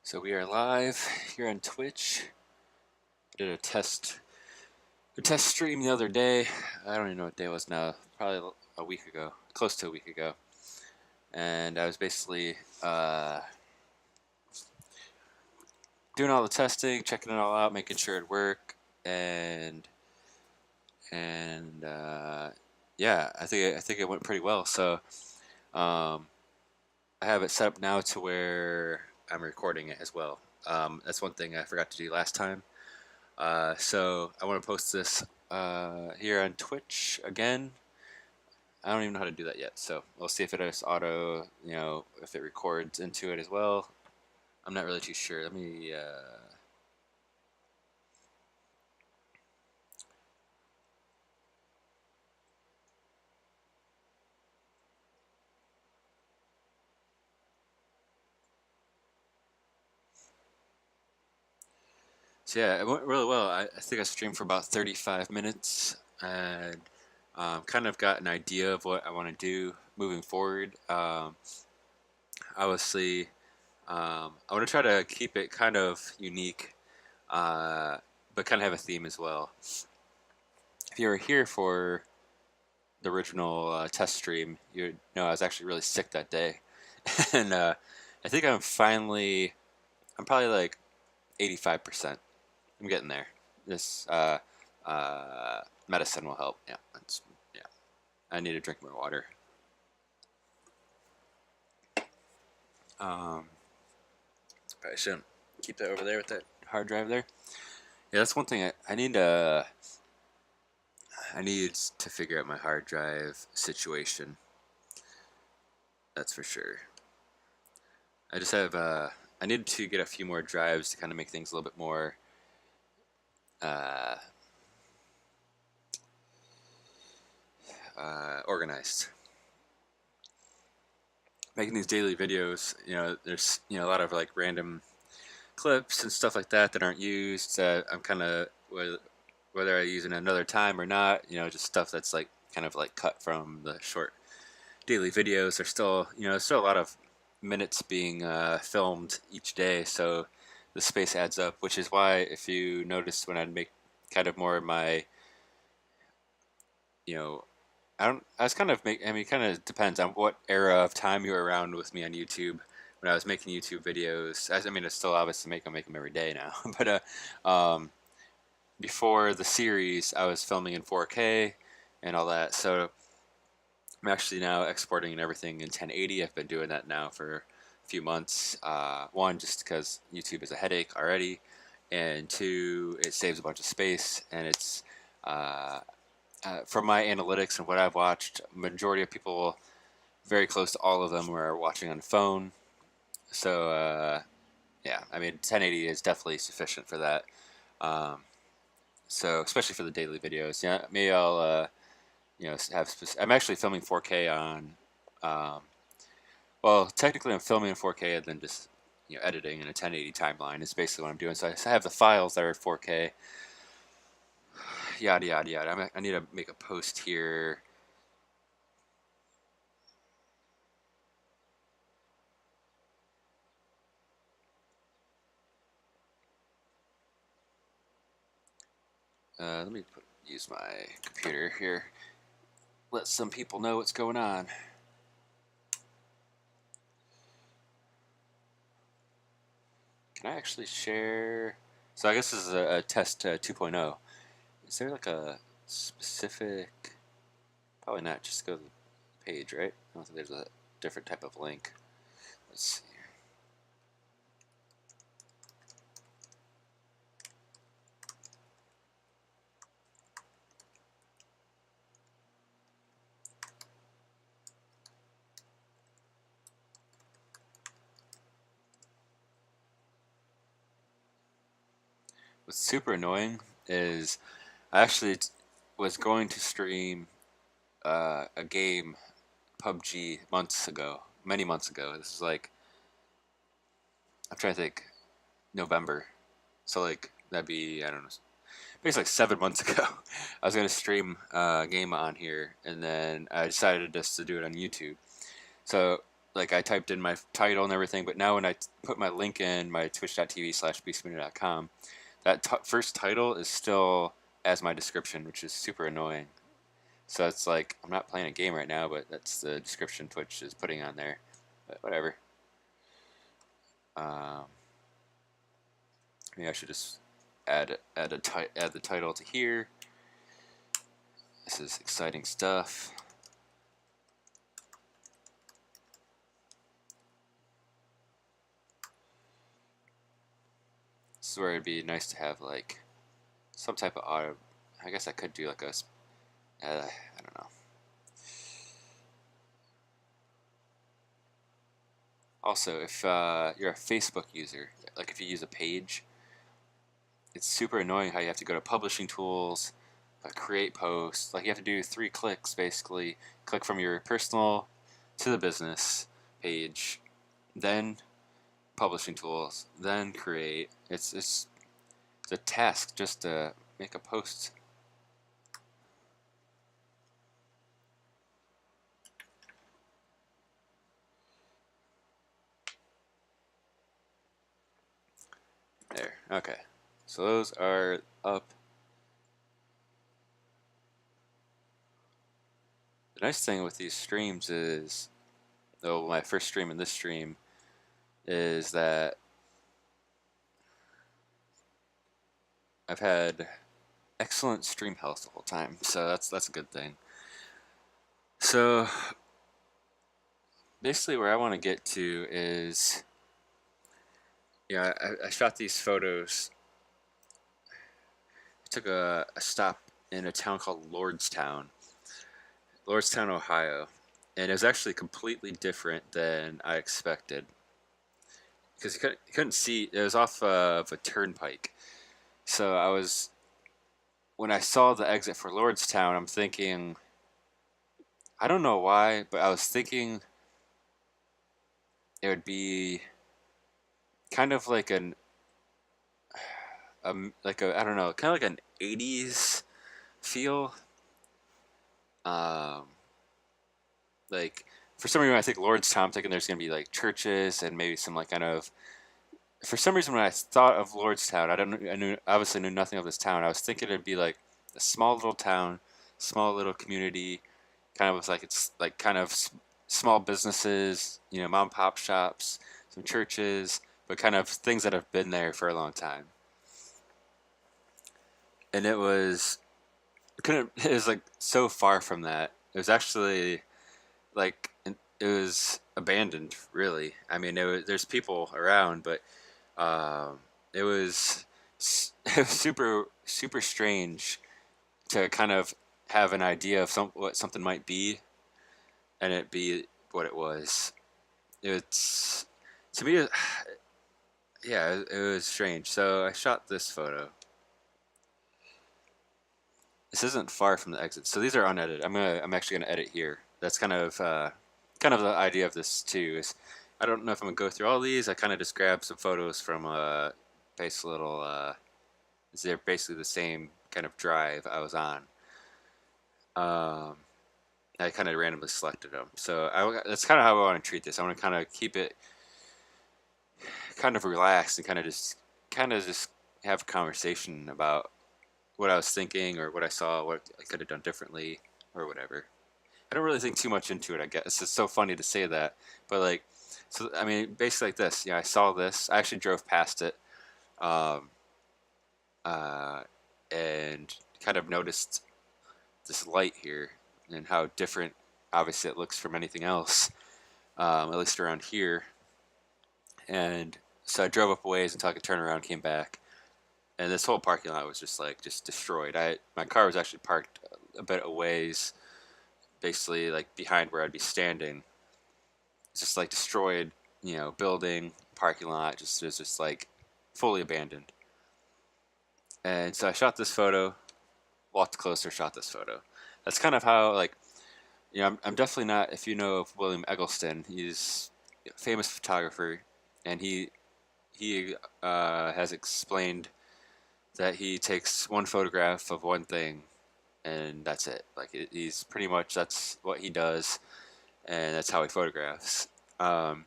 So we are live here on Twitch. I did a test stream the other day. I don't even know what day it was now. Probably a week ago, close to a week ago. And I was basically doing all the testing, checking it all out, making sure it worked, and yeah, I think it went pretty well. So um, I have it set up now to where I'm recording it as well. That's one thing I forgot to do last time. So I want to post this here on Twitch again. I don't even know how to do that yet, so we'll see if it is auto, if it records into it as well. I'm not really too sure. Let me. So yeah, it went really well. I think I streamed for about 35 minutes and kind of got an idea of what I want to do moving forward. Obviously, I want to try to keep it kind of unique, uh, but kind of have a theme as well. If you were here for the original test stream, you know I was actually really sick that day, and I think I'm probably like 85%. I'm getting there. This medicine will help. Yeah. I need to drink more water. Um, I shouldn't keep that over there with that hard drive there. Yeah, that's one thing I need to figure out my hard drive situation. That's for sure. I just have I need to get a few more drives to kind of make things a little bit more uh, organized. Making these daily videos, there's a lot of like random clips and stuff like that that aren't used. I'm kind of whether I use it another time or not, just stuff that's like kind of like cut from the short daily videos. There's still a lot of minutes being filmed each day, so the space adds up. Which is why, if you notice, when I make kind of more of my, you know, I don't. I was kind of make. I mean, it kind of depends on what era of time you were around with me on YouTube. When I was making YouTube videos, I mean, it's still obviously I make them every day now. But before the series, I was filming in 4K and all that. So I'm actually now exporting and everything in 1080. I've been doing that now for a few months. One, just because YouTube is a headache already, and two, it saves a bunch of space, and it's uh, from my analytics and what I've watched, majority of people, very close to all of them, are watching on phone. So yeah, I mean, 1080 is definitely sufficient for that. Um, so especially for the daily videos, yeah, maybe I'll I'm actually filming 4K on. Um, well, technically, I'm filming in 4K and then just editing in a 1080 timeline is basically what I'm doing. So I have the files that are 4K. Yada yada yada. I need to make a post here. Let me use my computer here. Let some people know what's going on. Can I actually share? So I guess this is a test 2.0. Is there like a specific? Probably not. Just go to the page, right? I don't think there's a different type of link. Let's see. What's super annoying is I actually was going to stream a game, PUBG, months ago, many months ago. This is like, I'm trying to think, November. So like that'd be, I don't know, basically like 7 months ago. I was gonna stream a game on here, and then I decided just to do it on YouTube. So like I typed in my title and everything, but now when I put my link in, my twitch.tv/beastminute.com, that first title is still as my description, which is super annoying. So it's like I'm not playing a game right now, but that's the description Twitch is putting on there. But whatever. Um, Maybe I should just add the title to here. This is exciting stuff. This is where it'd be nice to have like some type of auto. I guess I could do like a. I don't know. Also, if you're a Facebook user, like if you use a page, it's super annoying how you have to go to publishing tools, create posts. Like you have to do 3 clicks basically. Click from your personal to the business page, then publishing tools, then create. It's a task just to make a post. There. Okay. So those are up. The nice thing with these streams is, though my first stream and this stream, is that I've had excellent stream health the whole time, so that's a good thing. So basically, where I want to get to is, yeah, I shot these photos. I took a stop in a town called Lordstown, Ohio, and it was actually completely different than I expected because you couldn't see. It was off of a turnpike, so when I saw the exit for Lordstown, I'm thinking, I don't know why, but I was thinking it would be kind of like like a I don't know, kind of like an '80s feel. Um, like for some reason, I think Lordstown, I'm thinking there's gonna be like churches and maybe some like kind of. For some reason, when I thought of Lordstown, I obviously knew nothing of this town. I was thinking it'd be like a small little town, small little community, kind of was like it's like kind of small businesses, mom and pop shops, some churches, but kind of things that have been there for a long time. And it was like so far from that. It was actually like it was abandoned, really. I mean, there's people around, but um, it was it was super strange to kind of have an idea of what something might be, and it be what it was. It's to me, yeah, it was strange. So I shot this photo. This isn't far from the exit, so these are unedited. I'm actually gonna edit here. That's kind of the idea of this too. Is I don't know if I'm gonna go through all these. I kind of just grabbed some photos from a base little. They're basically the same kind of drive I was on. Um, I kind of randomly selected them. So that's kind of how I want to treat this. I want to kind of keep it kind of relaxed and kind of just have a conversation about what I was thinking or what I saw, what I could have done differently or whatever. I don't really think too much into it. I guess it's just so funny to say that, but like, so I mean, basically like this. I saw this. I actually drove past it, um, uh, and kind of noticed this light here and how different, obviously, it looks from anything else, at least around here. And so I drove up a ways until I could turn around, came back, and this whole parking lot was just destroyed. My car was actually parked a bit a ways, basically like behind where I'd be standing. It's just like destroyed, building, parking lot, it was just like fully abandoned. And so I shot this photo, walked closer, shot this photo. That's kind of how like, I'm definitely not. If you know of William Eggleston, he's a famous photographer, and he has explained that he takes one photograph of one thing, and that's it. Like he's pretty much that's what he does, and that's how he photographs. Um,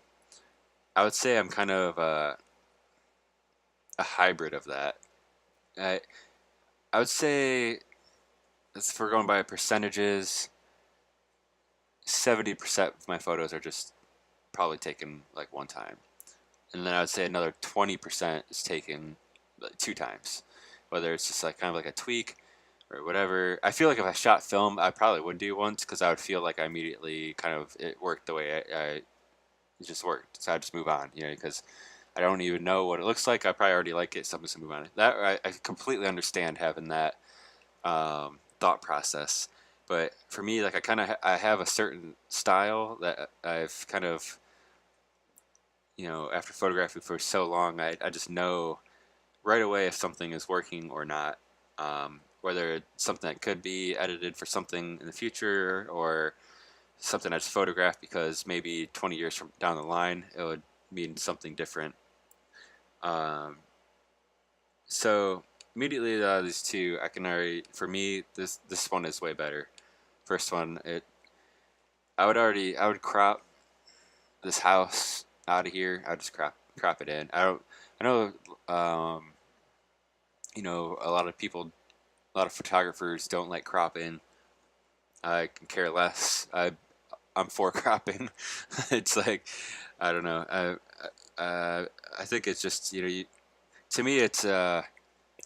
I would say I'm kind of a hybrid of that. I I would say if we're going by percentages, 70% of my photos are just probably taken like one time, and then I would say another 20% is taken like two times, whether it's just like kind of like a tweak or whatever. I feel like if I shot film, I probably would do once because I would feel like I immediately kind of it worked the way it just worked. So I just move on, because I don't even know what it looks like. I probably already like it, so I'm just move on. That I completely understand having that thought process. But for me, like I have a certain style that I've kind of after photographing for so long, I just know right away if something is working or not. Whether it's something that could be edited for something in the future or something I just photographed because maybe 20 years from down the line it would mean something different. Um, so immediately these two, I can already for me this one is way better. First one, I would crop this house out of here. I would just crop it in. I know a lot of people, a lot of photographers don't like cropping. I can care less. I'm for cropping. It's like I don't know. I think it's just to me it's at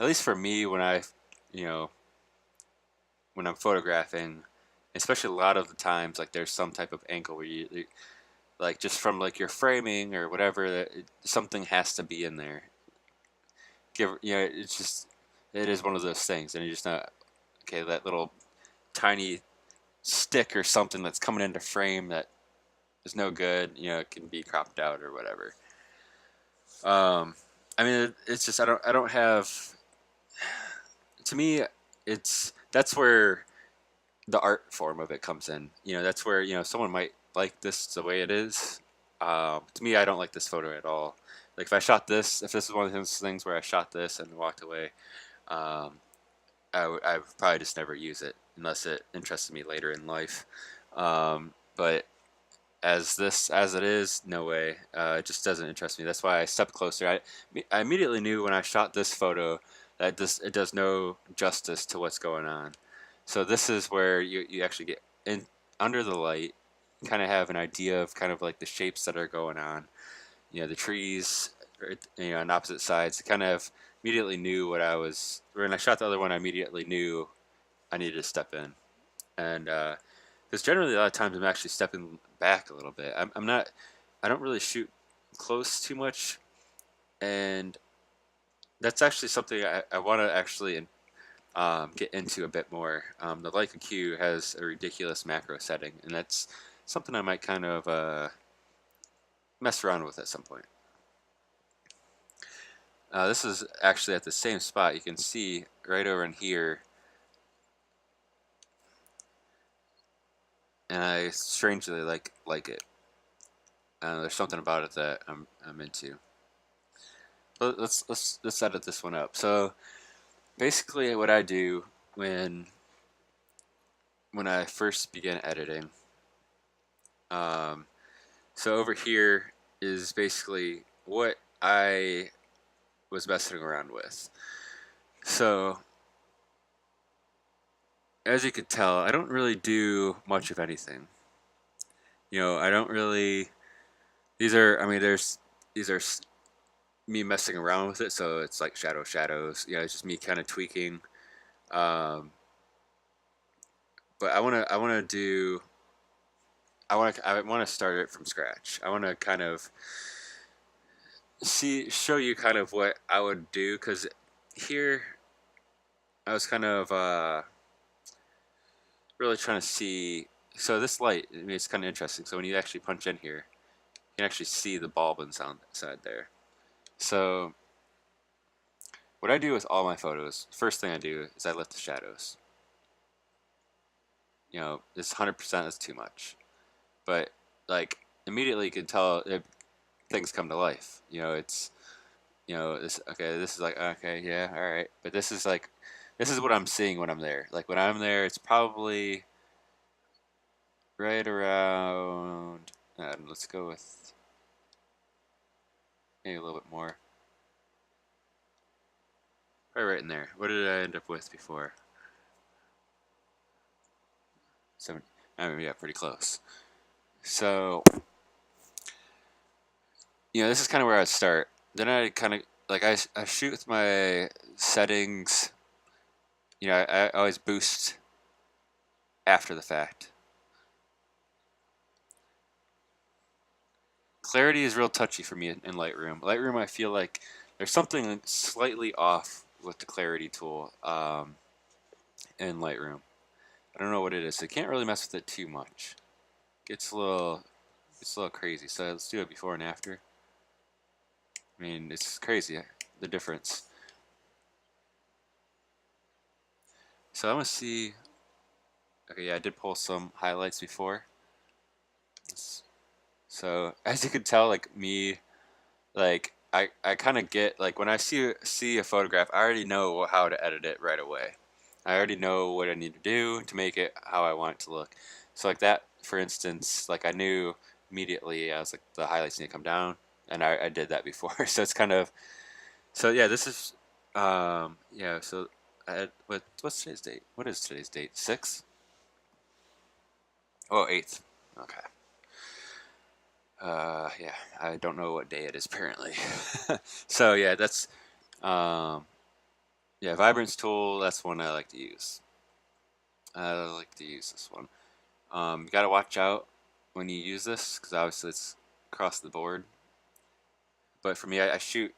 least for me you know when I'm photographing, especially a lot of the times like there's some type of angle where like just from like your framing or whatever something has to be in there. It's just it is one of those things, and you're just not okay. That little tiny stick or something that's coming into frame that is no good. It can be cropped out or whatever. I mean, it's just I don't have. To me, that's where the art form of it comes in. That's where someone might like this the way it is. To me, I don't like this photo at all. Like if I shot this, if this is one of those things where I shot this and walked away, um, I would probably just never use it unless it interested me later in life. But as it is, no way. It just doesn't interest me. That's why I stepped closer. I immediately knew when I shot this photo that it does no justice to what's going on. So this is where you actually get in under the light, kind of have an idea of kind of like the shapes that are going on. The trees, on opposite sides. I kind of immediately knew what I was. When I shot the other one, I immediately knew I needed to step in, and because generally a lot of times I'm actually stepping back a little bit. I'm not. I don't really shoot close too much, and that's actually something I want to actually get into a bit more. The Leica Q has a ridiculous macro setting, and that's something I might kind of mess around with at some point. This is actually at the same spot. You can see right over in here, and I strangely like it. There's something about it that I'm into. But let's edit this one up. So basically, what I do when I first begin editing, um, so over here is basically what I was messing around with. So as you can tell, I don't really do much of anything. I don't really. These are, I mean, these are me messing around with it, so it's like shadows. It's just me kind of tweaking. Um, but I want to start it from scratch. I want to kind of show you kind of what I would do because here I was kind of really trying to see. So this light, I mean, it's kind of interesting. So when you actually punch in here, you can actually see the bulb inside there. So what I do with all my photos, first thing I do is I lift the shadows. This 100% is too much, but like immediately you can tell things come to life. This okay. This is like okay, yeah, all right. But this is what I'm seeing when I'm there. Like when I'm there, it's probably right around Let's go with maybe a little bit more. Right in there. What did I end up with before? 7. I mean, yeah, pretty close. So, this is kind of where I start. Then I kind of like I shoot with my settings. I always boost after the fact. Clarity is real touchy for me in Lightroom. Lightroom, I feel like there's something slightly off with the clarity tool in Lightroom. I don't know what it is. So I can't really mess with it too much. It's a little crazy. So let's do it before and after. I mean, it's crazy the difference. So I'm gonna see. Okay, yeah, I did pull some highlights before. So as you can tell, like me, like I kind of get like when I see a photograph, I already know how to edit it right away. I already know what I need to do to make it how I want it to look. So like that, for instance, like I knew immediately I was like the highlights need to come down, and I did that before. So it's kind of yeah. This is yeah. So what's today's date? What is today's date? 6th? Oh, 8th. Okay. Yeah, I don't know what day it is apparently. So yeah, that's um, yeah, Vibrance tool. That's one I like to use. I like to use this one. You gotta watch out when you use this because obviously it's across the board. But for me, I shoot.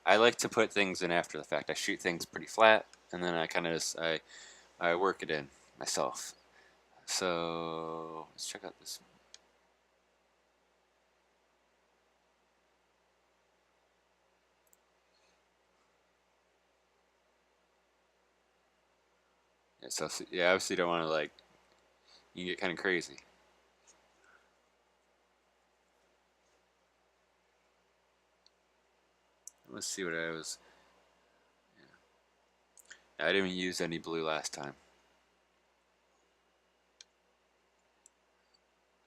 I like to put things in after the fact. I shoot things pretty flat, and then I kind of just I work it in myself. So let's check out this. Yeah, so yeah, obviously you don't want to like you can get kind of crazy. Let's see what I was. Yeah. I didn't even use any blue last time.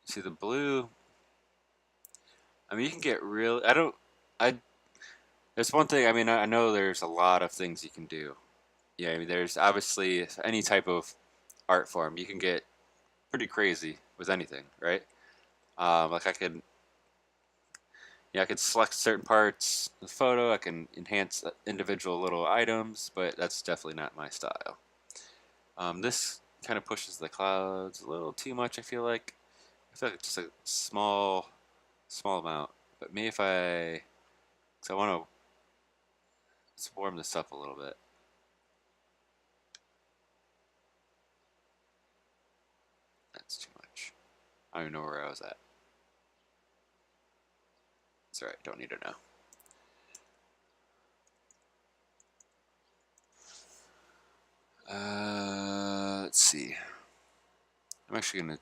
See the blue. I mean, you can get real. I don't. I. There's one thing. I mean, I know there's a lot of things you can do. Yeah, I mean, there's obviously any type of art form. You can get pretty crazy with anything, right? Like I could, I could select certain parts of the photo. I can enhance individual little items, but that's definitely not my style. This kind of pushes the clouds a little too much. I feel like just a small amount. But maybe if cause I want to let's warm this up a little bit. That's too much. I don't even know where I was at. It's alright, don't need to know. Let's see. I'm actually gonna.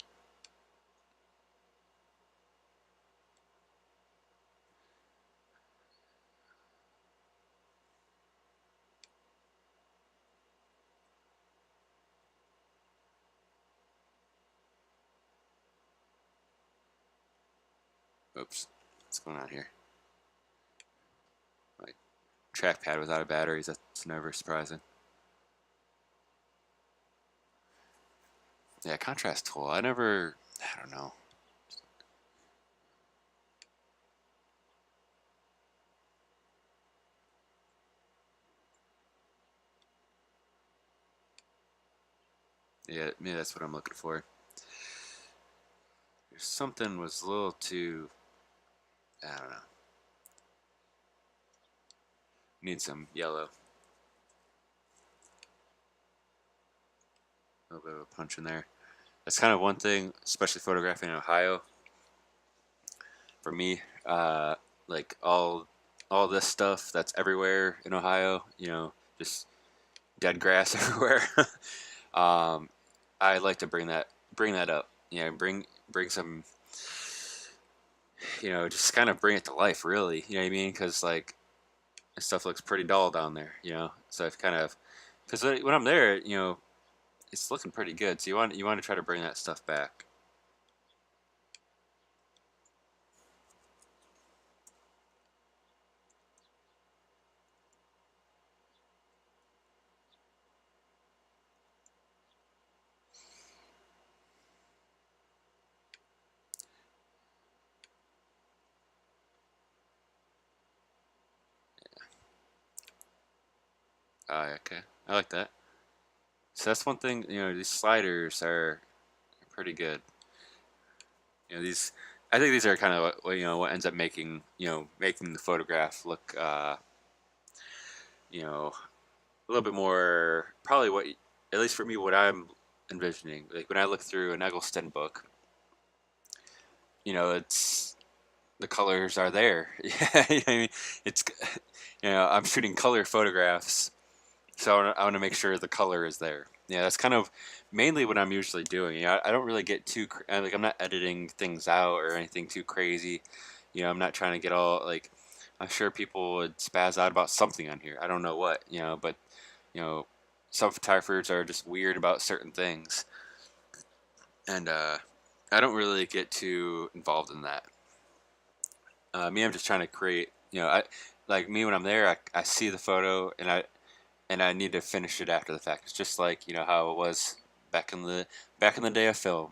Oops, what's going on here? My trackpad without a batteries. That's never surprising. Yeah, contrast tool. I don't know. Yeah, maybe that's what I'm looking for. There's something was a little too. I don't know. Need some yellow. A little bit of a punch in there. That's kind of one thing, especially photographing in Ohio. For me, like all this stuff that's everywhere in Ohio, just dead grass everywhere. I like to bring that up. Bring some, just kind of bring it to life, really. You know what I mean? Because like stuff looks pretty dull down there. So I've kind of because when I'm there, it's looking pretty good. So you want to try to bring that stuff back. Okay, I like that. So that's one thing. These sliders are pretty good. These. I think these are kind of what ends up making the photograph look a little bit more probably at least for me what I'm envisioning. Like when I look through an Eggleston book, it's the colors are there. Yeah, I mean, it's I'm shooting color photographs, so I want to make sure the color is there. Yeah, that's kind of mainly what I'm usually doing. I don't really get too like I'm not editing things out or anything too crazy. I'm not trying to get all like. I'm sure people would spaz out about something on here. I don't know what, but you know, some photographers are just weird about certain things, and I don't really get too involved in that. Me, I'm just trying to create. I like me when I'm there. I see the photo and I need to finish it after the fact. It's just like how it was back in the day of film.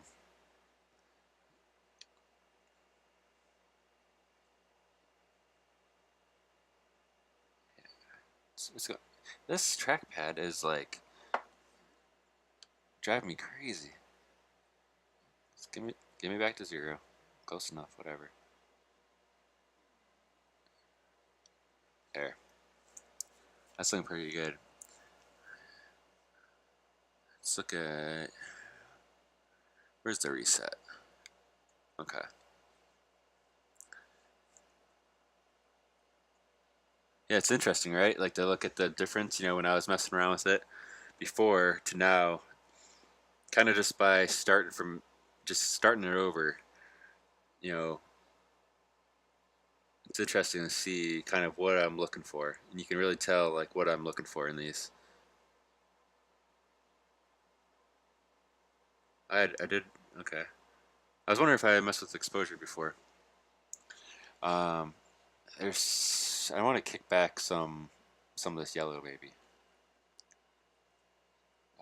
It's this trackpad is like driving me crazy. Just give me back to zero. Close enough. Whatever. There. That's looking pretty good. Let's look at where's the reset. Okay. Yeah, it's interesting, right? Like to look at the difference, when I was messing around with it before to now, kind of just by starting it over, you know, it's interesting to see kind of what I'm looking for. And you can really tell like what I'm looking for in these. I did, okay. I was wondering if I had messed with exposure before. Um, I want to kick back some of this yellow maybe.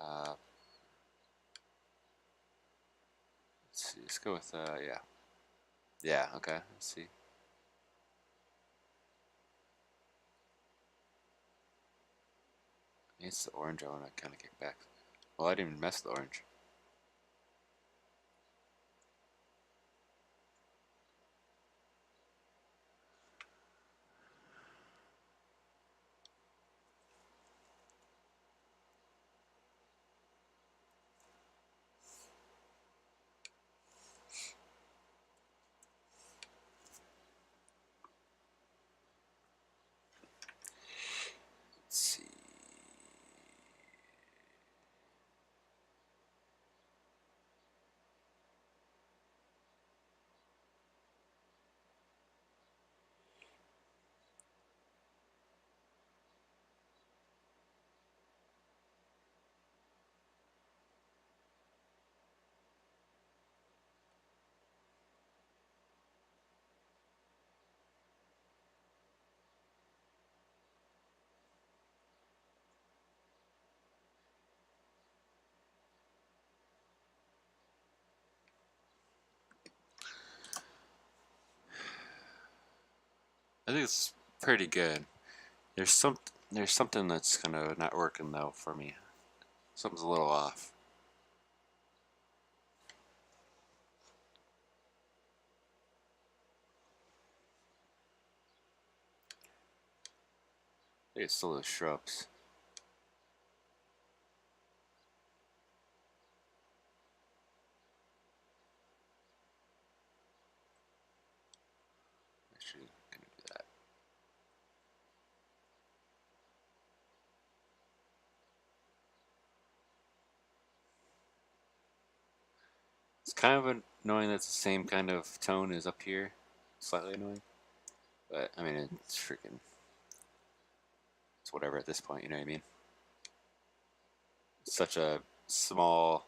Uh, let's see, let's go with, yeah. Yeah, okay, let's see. It's the orange I want to kind of kick back. Well, I didn't even mess with the orange. Let's see. I think it's pretty good. There's some there's something that's kind of not working though for me. Something's a little off. I think it's still the shrubs. Actually, gonna do that. It's kind of annoying that's the same kind of tone as up here. Slightly annoying, but I mean it's freaking it's whatever at this point. You know what I mean? It's such a small.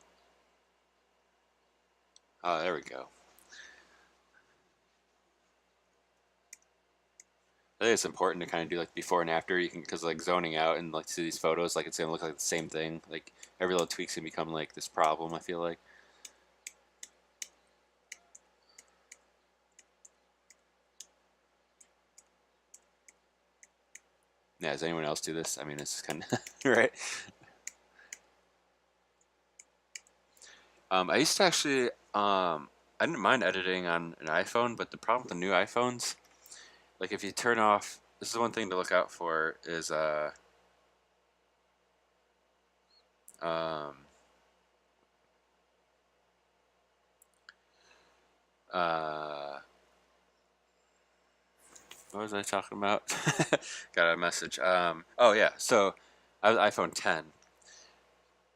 Oh, there we go. I think it's important to kind of do like before and after. You can because like zoning out and like see these photos, like it's gonna look like the same thing. Like every little tweak's gonna become like this problem. I feel like. Yeah, does anyone else do this? I mean, it's kind of right. I used to actually, I didn't mind editing on an iPhone, but the problem with the new iPhones, like if you turn off, this is one thing to look out for is um, uh, what was I talking about? Got a message. Oh yeah, so I have iPhone 10.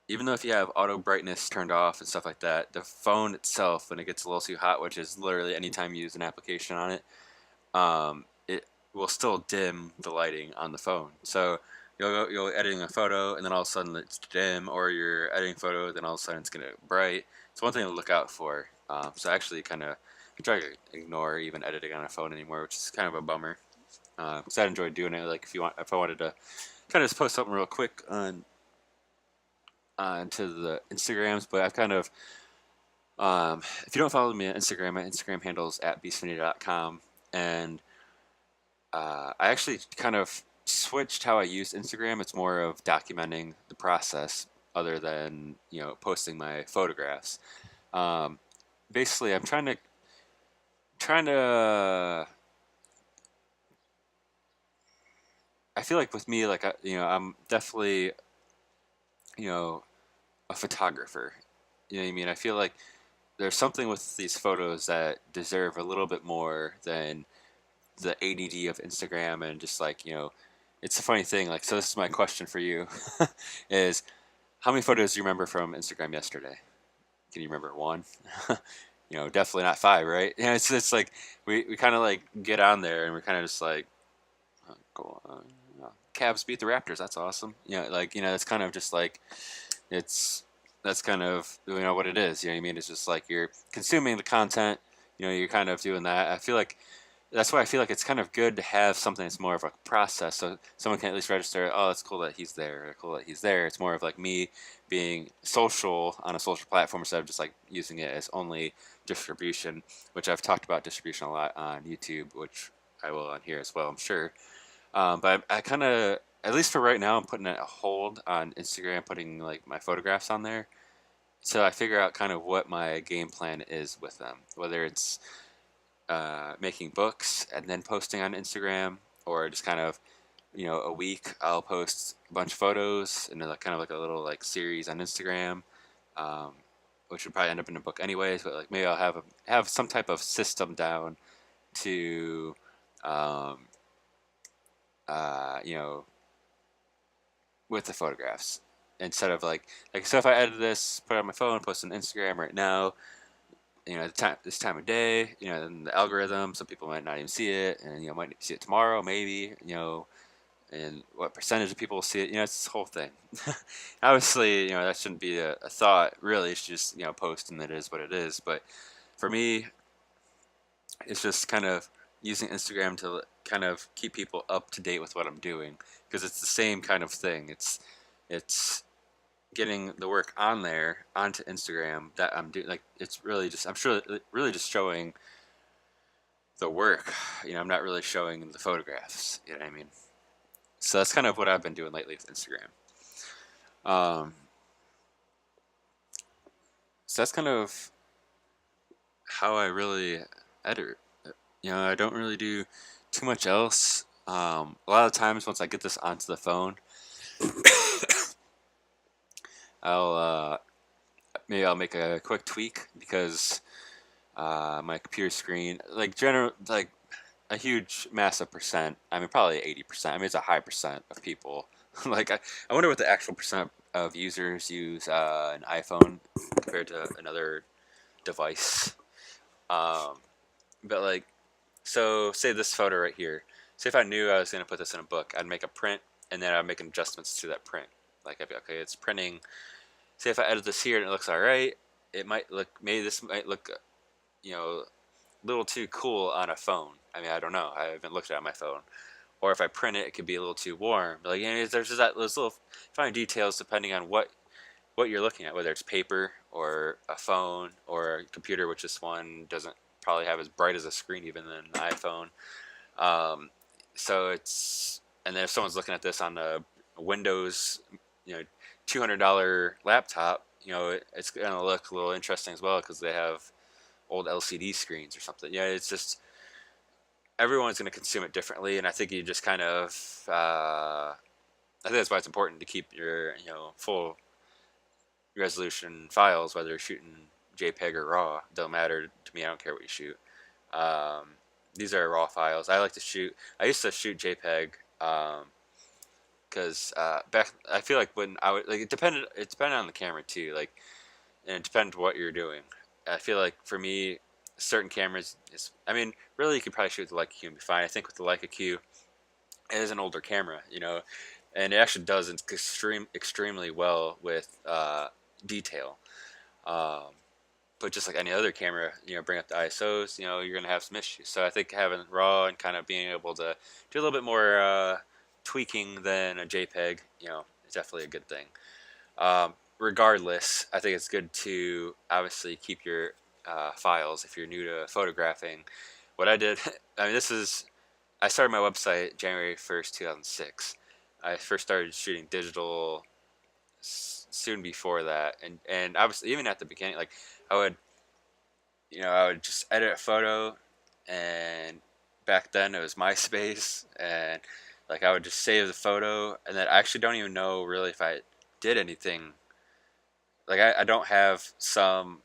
Even though if you have auto brightness turned off and stuff like that, the phone itself, when it gets a little too hot, which is literally anytime you use an application on it, it will still dim the lighting on the phone. So you'll editing a photo and then all of a sudden it's dim, or you're editing a photo, then all of a sudden it's gonna bright. It's one thing to look out for. So I actually kind of try to ignore even editing on a phone anymore, which is kind of a bummer. Because I enjoy doing it. Like if I wanted to kind of just post something real quick onto the Instagrams, but I've kind of if you don't follow me on Instagram, my Instagram handle is at beastfinity.com, and I actually kind of switched how I use Instagram. It's more of documenting the process, other than posting my photographs. Um, Basically, I'm trying to. I feel like with me, like I'm definitely you know a photographer. You know what I mean? I feel like there's something with these photos that deserve a little bit more than the ADD of Instagram, and just like it's a funny thing. Like, so this is my question for you: is how many photos do you remember from Instagram yesterday? Can you remember one? Definitely not five, right? It's like we kind of like get on there and we're kind of just like, oh, cool. Cavs beat the Raptors. That's awesome. Like it's kind of just like it's that's kind of what it is. You know what I mean? It's just like you're consuming the content. You're kind of doing that. I feel like that's why I feel like it's kind of good to have something that's more of a process, so someone can at least register. Oh, it's cool that he's there. Or cool that he's there. It's more of like me being social on a social platform instead of just like using it as only distribution, which I've talked about distribution a lot on YouTube, which I will on here as well, I'm sure. But I kind of, at least for right now, I'm putting a hold on Instagram, putting like my photographs on there. So I figure out kind of what my game plan is with them, whether it's making books and then posting on Instagram, or just kind of a week I'll post a bunch of photos and then like kind of like a little like series on Instagram, um, which would probably end up in a book anyways. But like maybe I'll have some type of system down to um, uh, you know with the photographs, instead of like so if I edit this, put it on my phone, post it on Instagram right now, this time of day, and the algorithm, some people might not even see it, and might see it tomorrow, maybe, and what percentage of people will see it, it's this whole thing. Obviously, that shouldn't be a thought, really. It's just, post, and it is what it is. But for me, it's just kind of using Instagram to kind of keep people up to date with what I'm doing, because it's the same kind of thing. It's getting the work on there onto Instagram that I'm doing. Like, it's really just, I'm sure, really just showing the work. I'm not really showing the photographs. You know what I mean? So that's kind of what I've been doing lately with Instagram. Um, so that's kind of how I really edit. I don't really do too much else. A lot of times, once I get this onto the phone, I'll maybe I'll make a quick tweak, because my computer screen, like general, like a huge massive percent. I mean, probably 80%. I mean, it's a high percent of people. Like, I wonder what the actual percent of users use an iPhone compared to another device. Um, but like, so say this photo right here. Say if I knew I was going to put this in a book, I'd make a print, and then I'd make adjustments to that print. Like, I'd be okay, it's printing. Say if I edit this here and it looks all right, it might look, maybe this might look, a little too cool on a phone. I mean, I don't know. I haven't looked at it on my phone. Or if I print it, it could be a little too warm. Like, there's just those little fine details depending on what you're looking at, whether it's paper or a phone or a computer, which this one doesn't probably have as bright as a screen even than an iPhone. Um, so and then if someone's looking at this on a Windows, you know, $200 laptop, it's gonna look a little interesting as well because they have old LCD screens or something. Yeah, it's just everyone's gonna consume it differently, and I think you just kind of, I think that's why it's important to keep your, full resolution files, whether you're shooting JPEG or RAW. Don't matter to me. I don't care what you shoot. Um, these are raw files. I like to shoot. I used to shoot JPEG. Because back, I feel like when I would like it depended on the camera too, like, and it depends what you're doing. I feel like for me, certain cameras is, I mean, really you could probably shoot with the Leica Q and be fine. I think with the Leica Q, it is an older camera, and it actually does extremely well with detail. Um, but just like any other camera, bring up the ISOs, you're gonna have some issues. So I think having RAW and kind of being able to do a little bit more tweaking than a JPEG, is definitely a good thing. Regardless, I think it's good to obviously keep your files if you're new to photographing. What I did, I mean, I started my website January 1st, 2006. I first started shooting digital soon before that, and obviously even at the beginning, like I would I would just edit a photo, and back then it was MySpace, and like I would just save the photo, and then I actually don't even know really if I did anything. Like I don't have some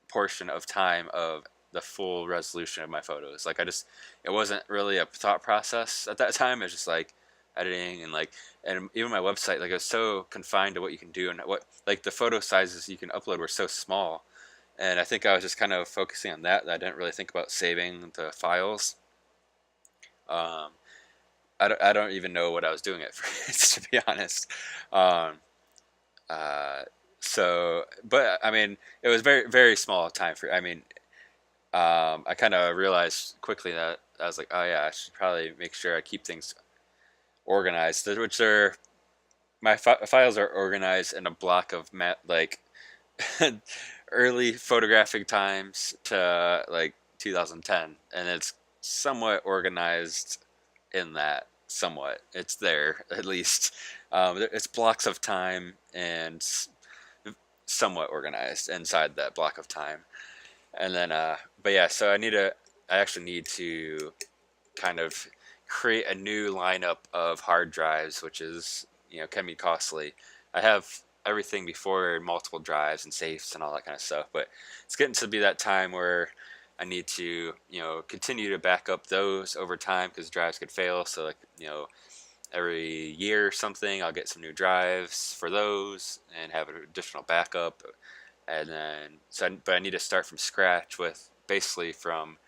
portion of time of the full resolution of my photos. Like it wasn't really a thought process at that time. It was just like editing and and even my website, like, it was so confined to what you can do, and what, like, the photo sizes you can upload were so small. And I think I was just kind of focusing on that I didn't really think about saving the files. Um, I don't even know what I was doing at first, to be honest. Um, uh, but I mean, it was very, very small time for, I mean, I kind of realized quickly that I was like, oh yeah, I should probably make sure I keep things organized, which are, files are organized in a block of like early photographic times to like 2010, and it's somewhat organized in that. Somewhat, it's there at least. It's blocks of time and somewhat organized inside that block of time. And then, but yeah, so I actually need to kind of create a new lineup of hard drives, which is, can be costly. I have everything before in multiple drives and safes and all that kind of stuff, but it's getting to be that time where I need to, continue to back up those over time because drives could fail. So, like, every year or something, I'll get some new drives for those and have an additional backup. And then, but I need to start from scratch with basically from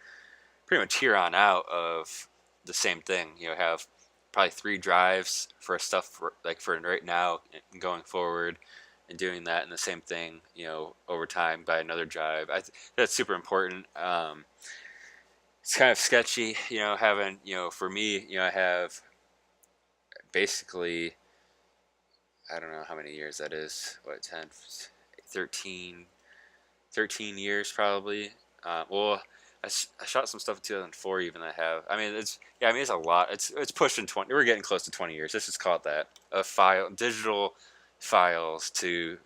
pretty much here on out of the same thing. Have probably 3 drives for stuff for right now and going forward, and doing that in the same thing, over time by another drive. That's super important. It's kind of sketchy, having, for me, I have basically, I don't know how many years that is. What, 10, 13, 13 years probably. Well, I shot some stuff in 2004 even. I have. I mean, yeah. I mean, it's a lot. It's pushing 20. We're getting close to 20 years. Let's just call it that. Of digital files to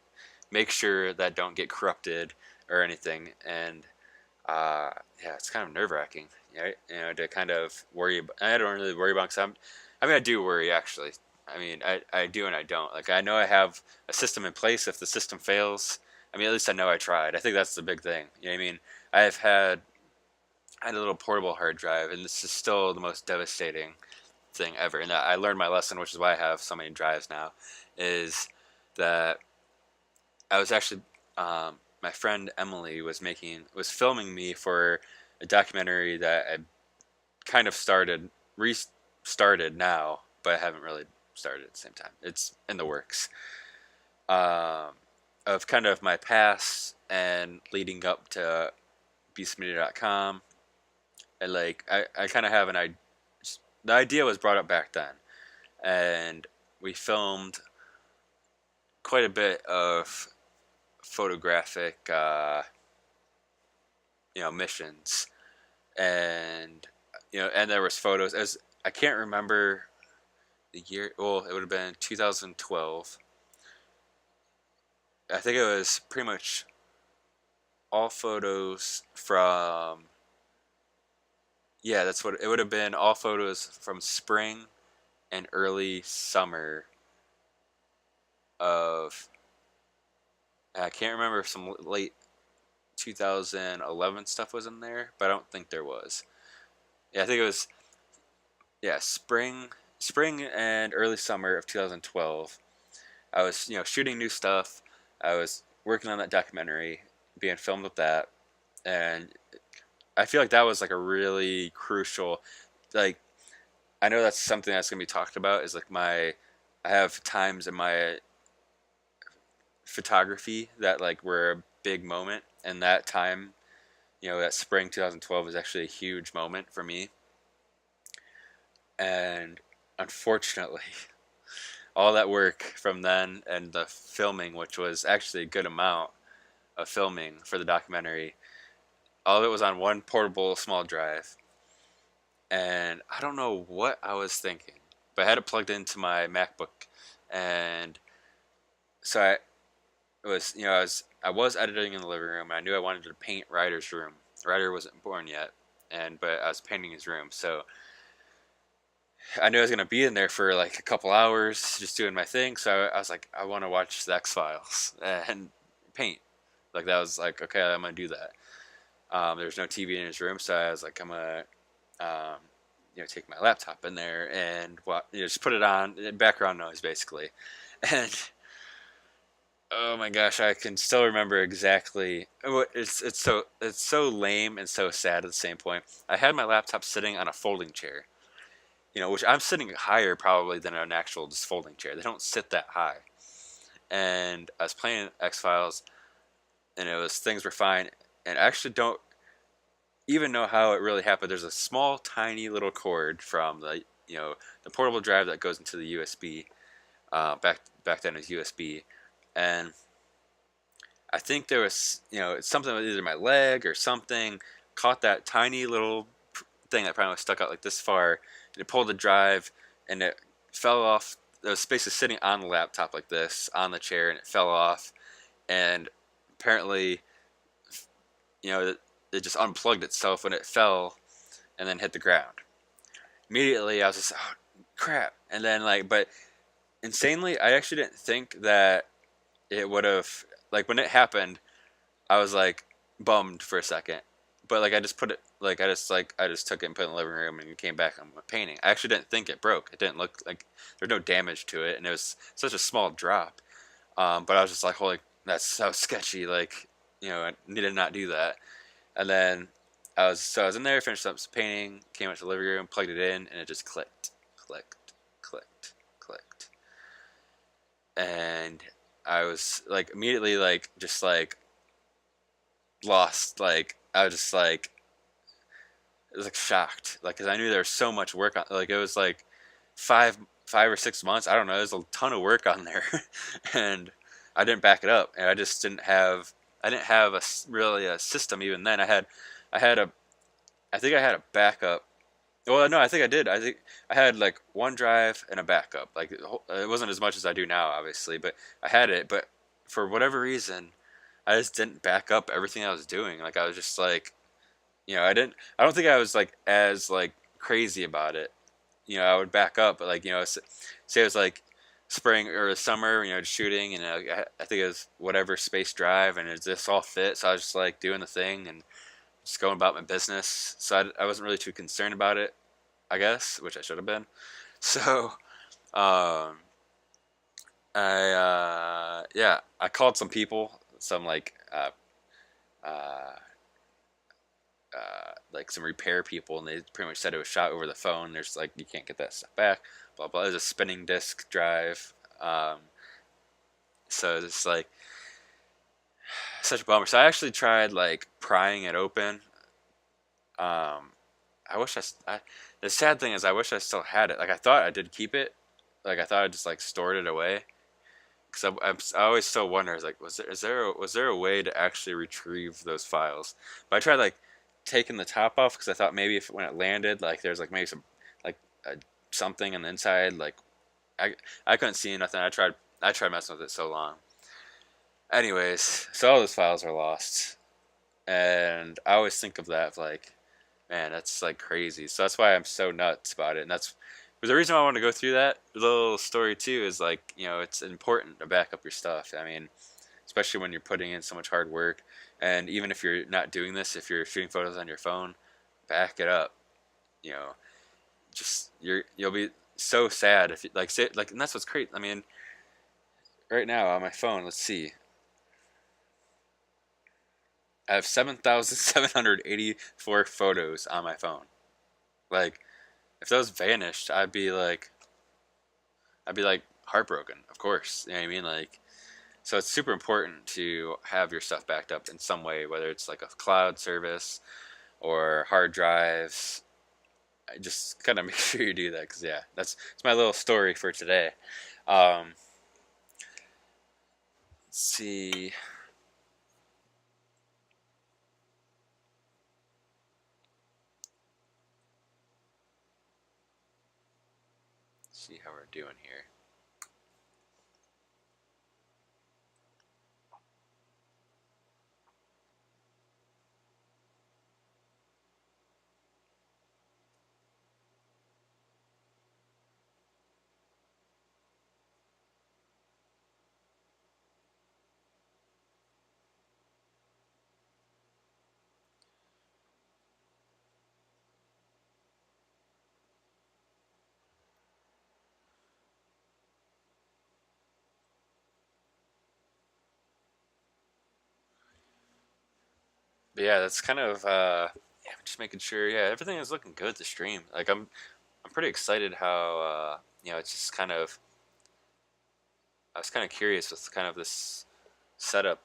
make sure that don't get corrupted or anything. And yeah, it's kind of nerve wracking. Yeah, to kind of worry. I don't really worry about, because I mean, I do worry actually. I mean, I do and I don't. Like, I know I have a system in place. If the system fails, I mean, at least I know I tried. I think that's the big thing. You know what I mean? I had a little portable hard drive, and this is still the most devastating thing ever. And I learned my lesson, which is why I have so many drives now, is that I was actually, my friend Emily was filming me for a documentary that I kind of restarted now, but I haven't really started at the same time. It's in the works. Um, of kind of my past and leading up to beastmedia.com. And like, I kind of have the idea was brought up back then, and we filmed quite a bit of photographic, missions, and and there was photos. As I can't remember the year. Well, it would have been 2012. I think it was pretty much all photos from. Yeah, that's what it would have been. All photos from spring and early summer of. I can't remember if some late 2011 stuff was in there, but I don't think there was. Yeah, I think it was yeah spring and early summer of 2012. I was shooting new stuff. I was working on that documentary, being filmed with that, and I feel like that was like a really crucial like I know that's something that's gonna be talked about is like my I have times in my photography that like were a big moment, and that time that spring 2012 was actually a huge moment for me. And unfortunately, all that work from then and the filming, which was actually a good amount of filming for the documentary, all of it was on one portable small drive. And I don't know what I was thinking, but I had it plugged into my MacBook. And so I was editing in the living room, and I knew I wanted to paint Ryder's room. Ryder wasn't born yet, but I was painting his room. So I knew I was gonna be in there for like a couple hours just doing my thing. So I was like, I want to watch the X Files and paint. Like that was like, okay, I'm gonna do that. There's no TV in his room, so I was like, I'm gonna, um, take my laptop in there and just put it on background noise basically. And oh my gosh, I can still remember exactly. It's so lame and so sad at the same point. I had my laptop sitting on a folding chair, which I'm sitting higher probably than an actual just folding chair. They don't sit that high. And I was playing X Files, and things were fine. And I actually don't even know how it really happened. There's a small, tiny little cord from the portable drive that goes into the USB. Back then it was USB, and I think there was it's something with either my leg or something caught that tiny little thing that probably stuck out like this far, and it pulled the drive, and it fell off. There was basically sitting on the laptop like this on the chair, and it fell off, and apparently, it just unplugged itself when it fell, and then hit the ground. Immediately, I was just, oh crap, and then but insanely, I actually didn't think that it would have when it happened. I was like bummed for a second, but I just put it I just took it and put it in the living room and came back on my painting. I actually didn't think it broke. It didn't look like there's no damage to it, and it was such a small drop. But I was just like, holy, that's so sketchy. I need to not do that. And then I was in there, finished up some painting, came out to the living room, plugged it in, and it just clicked, clicked, clicked, clicked, and I was immediately just lost. I was just it was shocked, because I knew there was so much work on. It was five or 6 months. I don't know. There's a ton of work on there, and I didn't back it up, and I just didn't have. I didn't have really a system even then. I had a, I think I had a backup. Well, no, I think I did. I think I had one drive and a backup. It wasn't as much as I do now, obviously, but I had it. But for whatever reason, I just didn't back up everything I was doing. I was just I didn't. I don't think I was as crazy about it. I would back up, but say it was spring or summer, just shooting, and I think it was whatever space drive, and it just all fit. So I was just doing the thing and just going about my business. So I wasn't really too concerned about it, I guess, which I should have been. So um, I called some people, some uh, some repair people, and they pretty much said it was shot over the phone. There's you can't get that stuff back. Blah blah. It was a spinning disk drive. So it's such a bummer. So I actually tried prying it open. Um, I wish the sad thing is I wish I still had it. I thought I did keep it. I thought I just stored it away. Because I always still wonder, was there a way to actually retrieve those files? But I tried taking the top off because I thought maybe if when it landed, there's maybe some like something on the inside I couldn't see nothing. I tried messing with it so long. Anyways, so all those files are lost, and I always think of that like, man, that's like crazy. So that's why I'm so nuts about it, and that's but the reason I want to go through that little story too is like, it's important to back up your stuff. I mean, especially when you're putting in so much hard work, and even if you're not doing this, if you're shooting photos on your phone, back it up. You know, just you'll be so sad if you, like say like, and that's what's great. I mean, right now on my phone, let's see, I have 7,784 photos on my phone. Like, if those vanished, I'd be like heartbroken. Of course, you know what I mean. Like, so it's super important to have your stuff backed up in some way, whether it's like a cloud service or hard drives. I just kind of make sure you do that because yeah, that's my little story for today. Um, let's see. See how we're doing here. But yeah, that's kind of yeah, just making sure. Yeah, everything is looking good to stream. Like I'm pretty excited how it's just kind of I was kind of curious with kind of this setup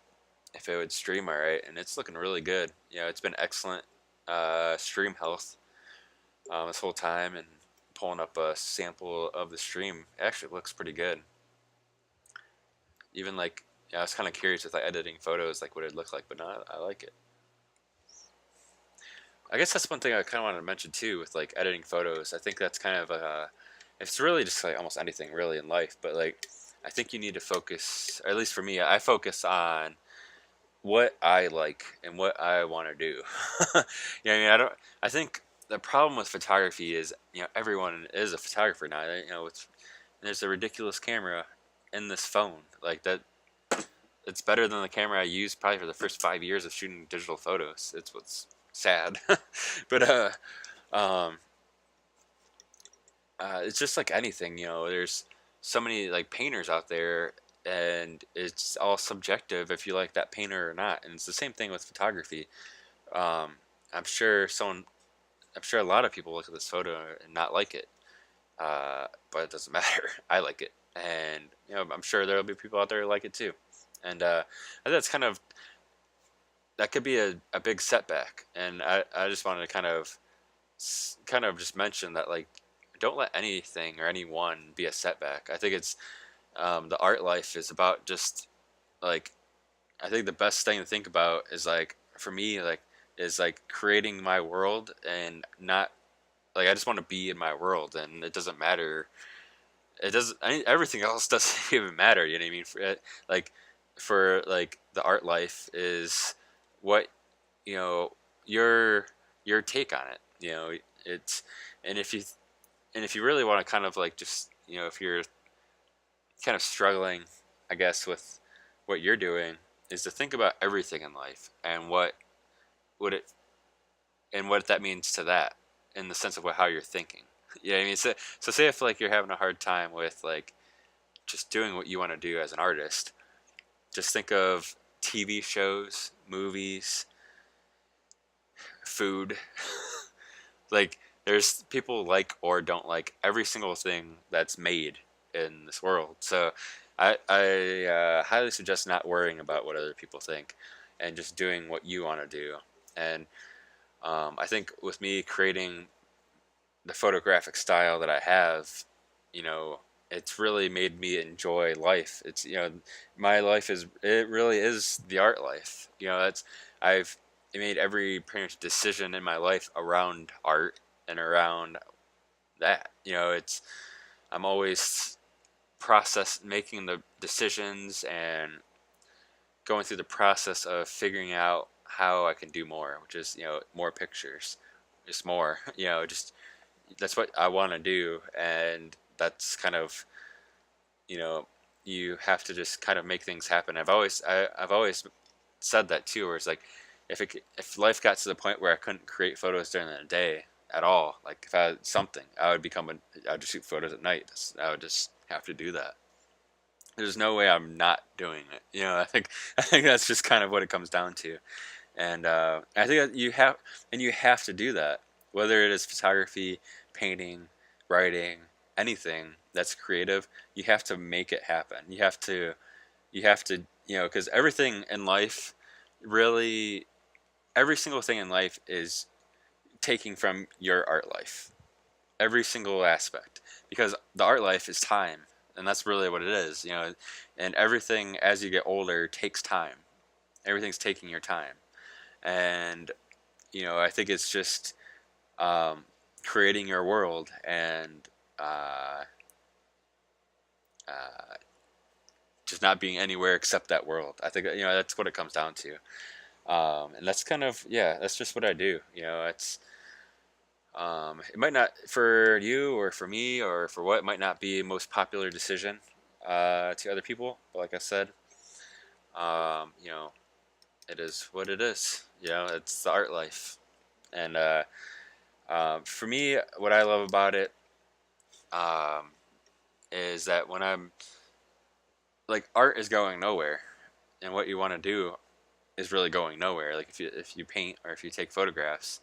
if it would stream all right, and it's looking really good. It's been excellent stream health this whole time, and pulling up a sample of the stream it actually looks pretty good. Even like I was kind of curious with like editing photos, like what it looked like, but no, I like it. I guess that's one thing I kind of wanted to mention too with like editing photos. I think that's kind of it's really just like almost anything really in life, but like I think you need to focus, or at least for me, I focus on what I like and what I want to do. I mean, I don't. I think the problem with photography is everyone is a photographer now. There's a ridiculous camera in this phone like that. It's better than the camera I used probably for the first 5 years of shooting digital photos. It's what's sad, but um, it's just like anything. There's so many like painters out there, and it's all subjective if you like that painter or not. And it's the same thing with photography. Um, I'm sure someone, I'm sure a lot of people look at this photo and not like it, but it doesn't matter. I like it, and I'm sure there'll be people out there who like it too. And I think that's kind of that could be a big setback. And I just wanted to kind of just mention that like don't let anything or anyone be a setback. I think it's the art life is about just like I think the best thing to think about is like for me like is like creating my world and not like I just want to be in my world and it doesn't matter. It doesn't. Everything else doesn't even matter. You know what I mean? For like the art life is what you know your your take on it. It's and if you really want to kind of like just if you're kind of struggling, I guess with what you're doing is to think about everything in life and what it and what that means to that in the sense of how you're thinking. Yeah, I mean, so say if like you're having a hard time with like just doing what you want to do as an artist, just think of TV shows, movies, food. Like there's people like or don't like every single thing that's made in this world. So I highly suggest not worrying about what other people think and just doing what you want to do. And I think with me creating the photographic style that I have, you know, it's really made me enjoy life. It's my life is it really is the art life. That's I've made every pretty much decision in my life around art and around that. It's I'm always process, making the decisions and going through the process of figuring out how I can do more, which is, more pictures, just more, just that's what I want to do. And that's kind of, you know, you have to just kind of make things happen. I've always said that too, where it's like, if life got to the point where I couldn't create photos during the day at all, like if I had something, I'd just shoot photos at night. I would just have to do that. There's no way I'm not doing it. I think that's just kind of what it comes down to. And I think that you have to do that, whether it is photography, painting, writing, anything that's creative. You have to make it happen. You have to, because everything in life, really, every single thing in life is taking from your art life. Every single aspect, because the art life is time, and that's really what it is. And everything as you get older takes time. Everything's taking your time, and I think it's just um, creating your world and uh, uh, just not being anywhere except that world. I think that's what it comes down to, and that's kind of, yeah, that's just what I do. It might not, for you or for me or for what, it might not be a most popular decision to other people, but like I said, um, you know, it is what it is. It's the art life, and for me, what I love about it um, is that when I'm like, art is going nowhere, and what you want to do is really going nowhere. Like if you paint or if you take photographs,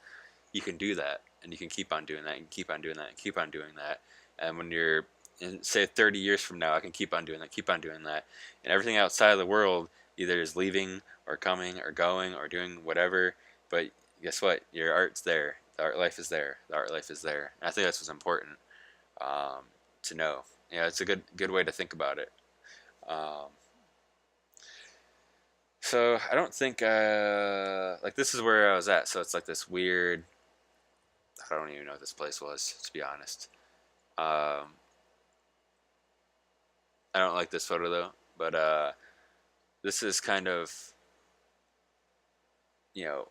you can do that, and you can keep on doing that, and keep on doing that, and keep on doing that. And when you're in, say, 30 years from now, I can keep on doing that, keep on doing that, and everything outside of the world either is leaving or coming or going or doing whatever. But guess what? Your art's there. The art life is there. The art life is there. And I think that's what's important um, to know. It's a good way to think about it. Um, so I don't think like, this is where I was at. So it's like this weird. I don't even know what this place was, to be honest. Um, I don't like this photo though, but this is kind of,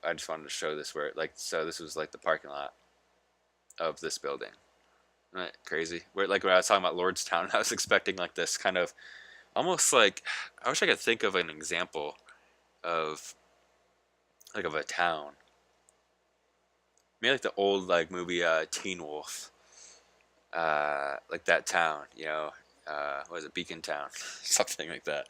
I just wanted to show this where, like, so this was like the parking lot of this building. Isn't that crazy? Where, like, when I was talking about Lordstown, I was expecting like this kind of, almost like, I wish I could think of an example of, like, of a town. Maybe like the old, like, movie Teen Wolf. Like that town, what was it, Beacon Town, something like that.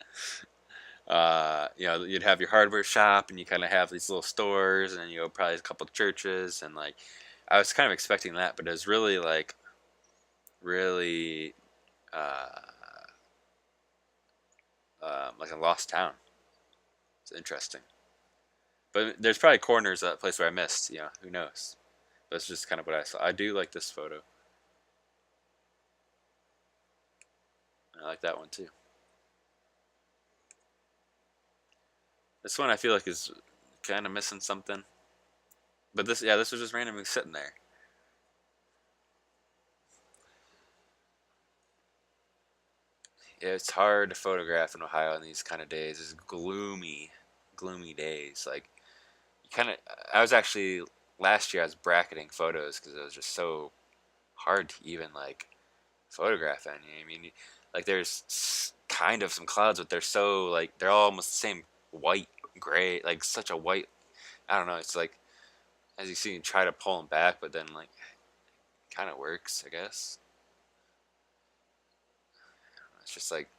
You'd have your hardware shop, and you kind of have these little stores, and probably a couple of churches, and like, I was kind of expecting that, but it was really like, really, uh, like a lost town. It's interesting, but there's probably corners of that place where I missed. Who knows? But it's just kind of what I saw. I do like this photo. I like that one too. This one I feel like is kind of missing something. But this was just randomly sitting there. Yeah, it's hard to photograph in Ohio in these kind of days. It's gloomy, gloomy days. Like, you kind of. I was actually, last year I was bracketing photos because it was just so hard to even, like, photograph any. I mean, like, there's kind of some clouds, but they're so, like, they're all almost the same white, gray, like such a white. I don't know. It's like, as you see, you try to pull them back, but then, like, kind of works, I guess. It's just like,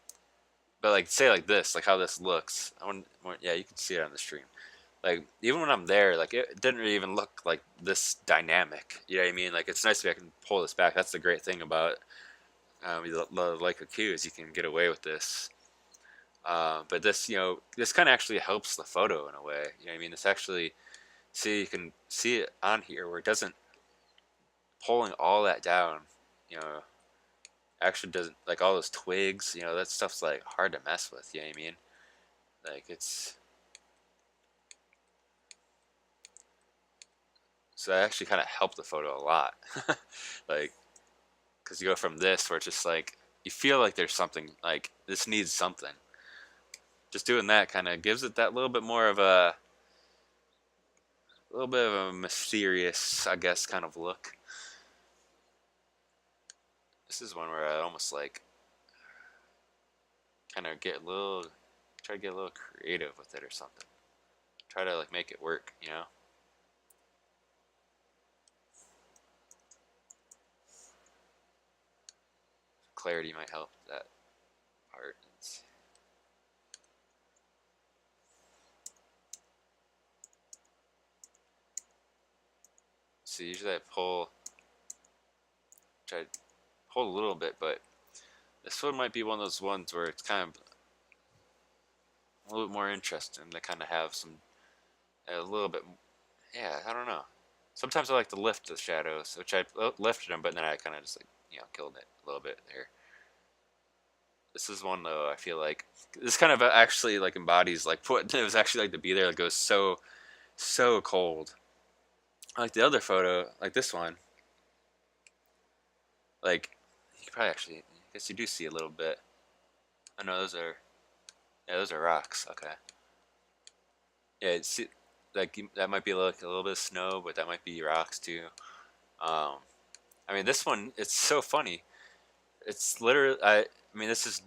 but like, say like this, like how this looks. Yeah, you can see it on the stream. Like, even when I'm there, like, it didn't really even look like this dynamic. You know what I mean? Like, it's nice to be I can pull this back. That's the great thing about the Leica Q, is you can get away with this. But this, this kind of actually helps the photo in a way. You know what I mean? This actually, see, you can see it on here where it doesn't, pulling all that down. You know, actually doesn't, like, all those twigs. That stuff's like hard to mess with. You know what I mean? Like, it's, so that actually kind of helped the photo a lot. Like, because you go from this where it's just like, you feel like there's something like this needs something. Just doing that kind of gives it that little bit more of a little bit of a mysterious, I guess, kind of look. This is one where I almost like kind of get a little, try to get a little creative with it or something. Try to like make it work, you know? Clarity might help that part. So usually I try to pull a little bit, but this one might be one of those ones where it's kind of a little bit more interesting to kind of have some, a little bit, yeah, I don't know. Sometimes I like to lift the shadows, which I lifted them, but then I kind of just like, killed it a little bit there. This is one though, I feel like this kind of actually like embodies like what it was actually like to be there. It goes so cold. Like the other photo, like this one, like you could probably actually, I guess you do see a little bit. I know yeah, those are rocks. Okay. Yeah, it's like that might be like a little bit of snow, but that might be rocks too. Um, I mean, this one, it's so funny. It's literally, I mean, this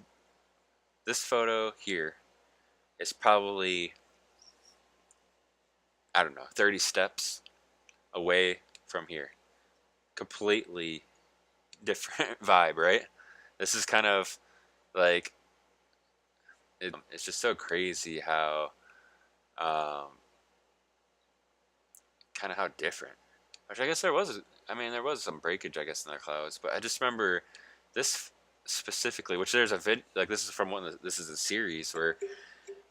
photo here is probably, I don't know, 30 steps away from here. Completely different vibe, right? This is kind of like it's just so crazy how um, kind of how different. Which I guess there was. I mean, there was some breakage, I guess, in their clouds. But I just remember this specifically, which there's a like this is from this is a series where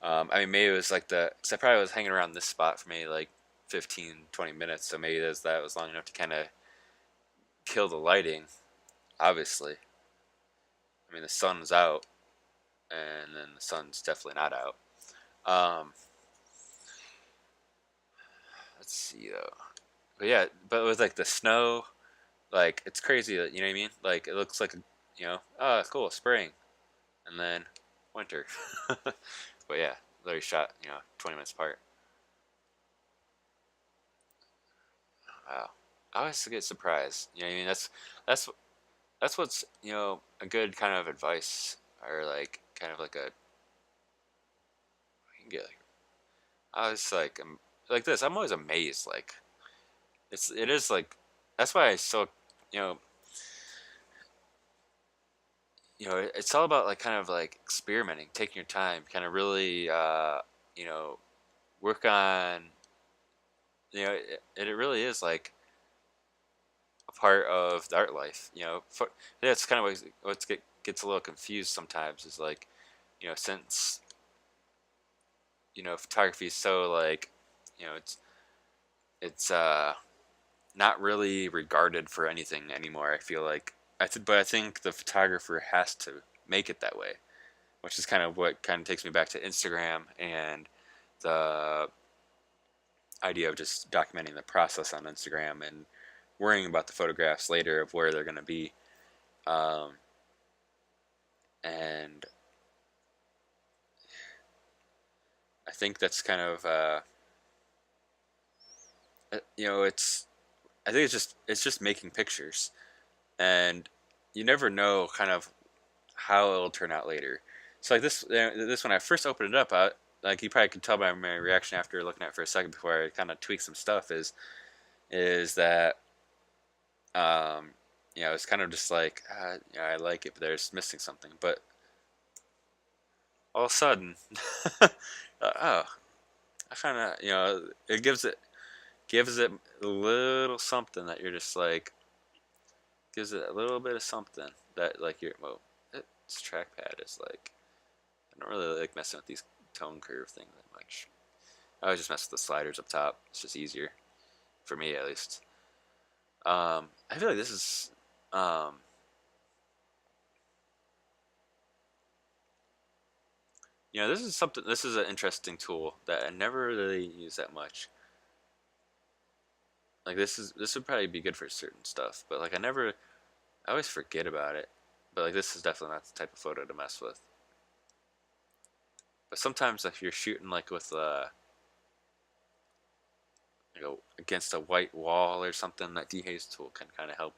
I mean maybe it was like because I probably was hanging around this spot for maybe like 15, 20 minutes, so maybe that was long enough to kind of kill the lighting. Obviously, I mean the sun's out, and then the sun's definitely not out. Um, let's see though. But yeah, but with like the snow, like it's crazy. You know what I mean? Like it looks like oh cool, spring, and then winter. But yeah, literally shot 20 minutes apart. Wow, I always get surprised. You know what I mean? That's that's what's a good kind of advice or like kind of like a you can get like I was like this. I'm always amazed. Like it is like that's why I so you know it's all about like kind of like experimenting, taking your time, kind of really you know work on it really is like a part of the art life. That's kind of gets a little confused sometimes is like since photography is so like it's not really regarded for anything anymore. I feel like but I think the photographer has to make it that way, which is kind of what kind of takes me back to Instagram and the idea of just documenting the process on Instagram and worrying about the photographs later of where they're going to be. Um, and I think that's kind of, it's, I think it's just making pictures and you never know kind of how it'll turn out later. So like this when I first opened it up, like you probably could tell by my reaction after looking at it for a second before I kind of tweak some stuff is that it's kind of just like I like it, but there's missing something. But all of a sudden, oh, I kind of it gives it a little something that you're just like gives it a little bit of something that like this trackpad is like I don't really like messing with these tone curve things that much. I always just mess with the sliders up top. It's just easier for me at least. I feel like this is um, this is something. This is an interesting tool that I never really use that much. Like this would probably be good for certain stuff, but like I always forget about it. But like this is definitely not the type of photo to mess with. But sometimes if you're shooting like with against a white wall or something, that dehaze tool can kind of help.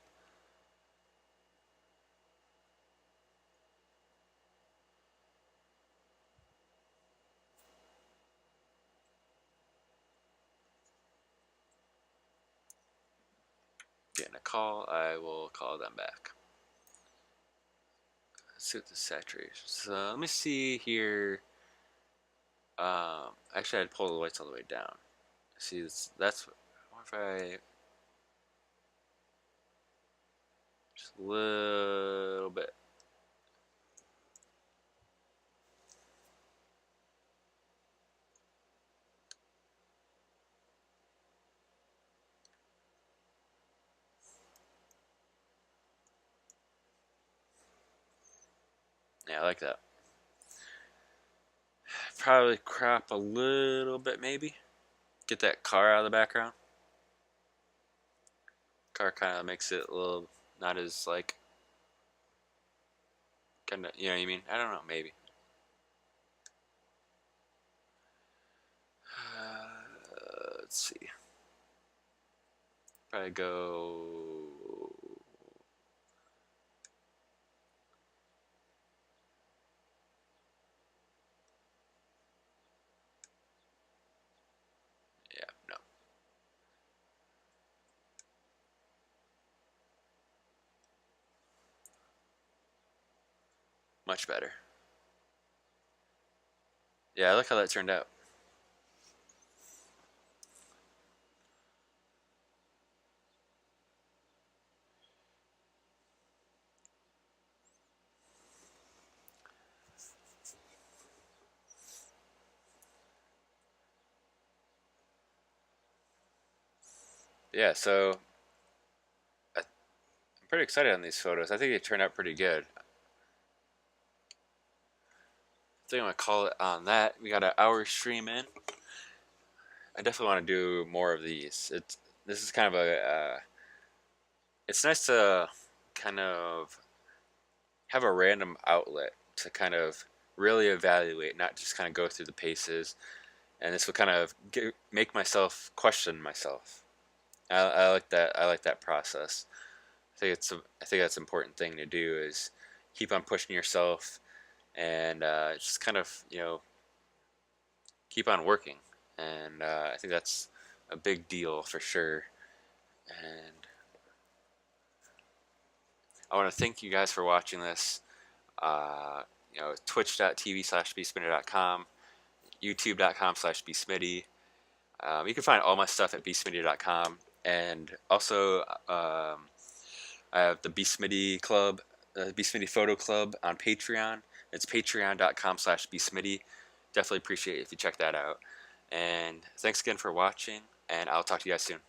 Getting a call, I will call them back. Let's see what the saturation. So let me see here. Actually, I'd pull the lights all the way down. See, that's. I wonder if I just a little bit. Yeah, I like that. Probably crop a little bit, maybe. Get that car out of the background. Car kind of makes it a little not as like kind of, you know what I mean? I don't know, maybe. Let's see. Probably go. Yeah, no. Much better. Yeah, I like how that turned out. Yeah, so I'm pretty excited on these photos. I think they turned out pretty good. I think I'm gonna call it on that. We got an hour stream in. I definitely want to do more of these. This is kind of a. It's nice to kind of have a random outlet to kind of really evaluate, not just kind of go through the paces. And this will kind of make myself question myself. I like that. I like that process. I think that's an important thing to do is keep on pushing yourself and just kind of keep on working. And I think that's a big deal for sure. And I want to thank you guys for watching this. Twitch.tv/bsmitty.com, youtube.com/bsmitty. You can find all my stuff at bsmitty.com. And also, I have the bsmitty club, the bsmitty photo club on Patreon. It's patreon.com/bsmitty. Definitely appreciate it if you check that out. And thanks again for watching, and I'll talk to you guys soon.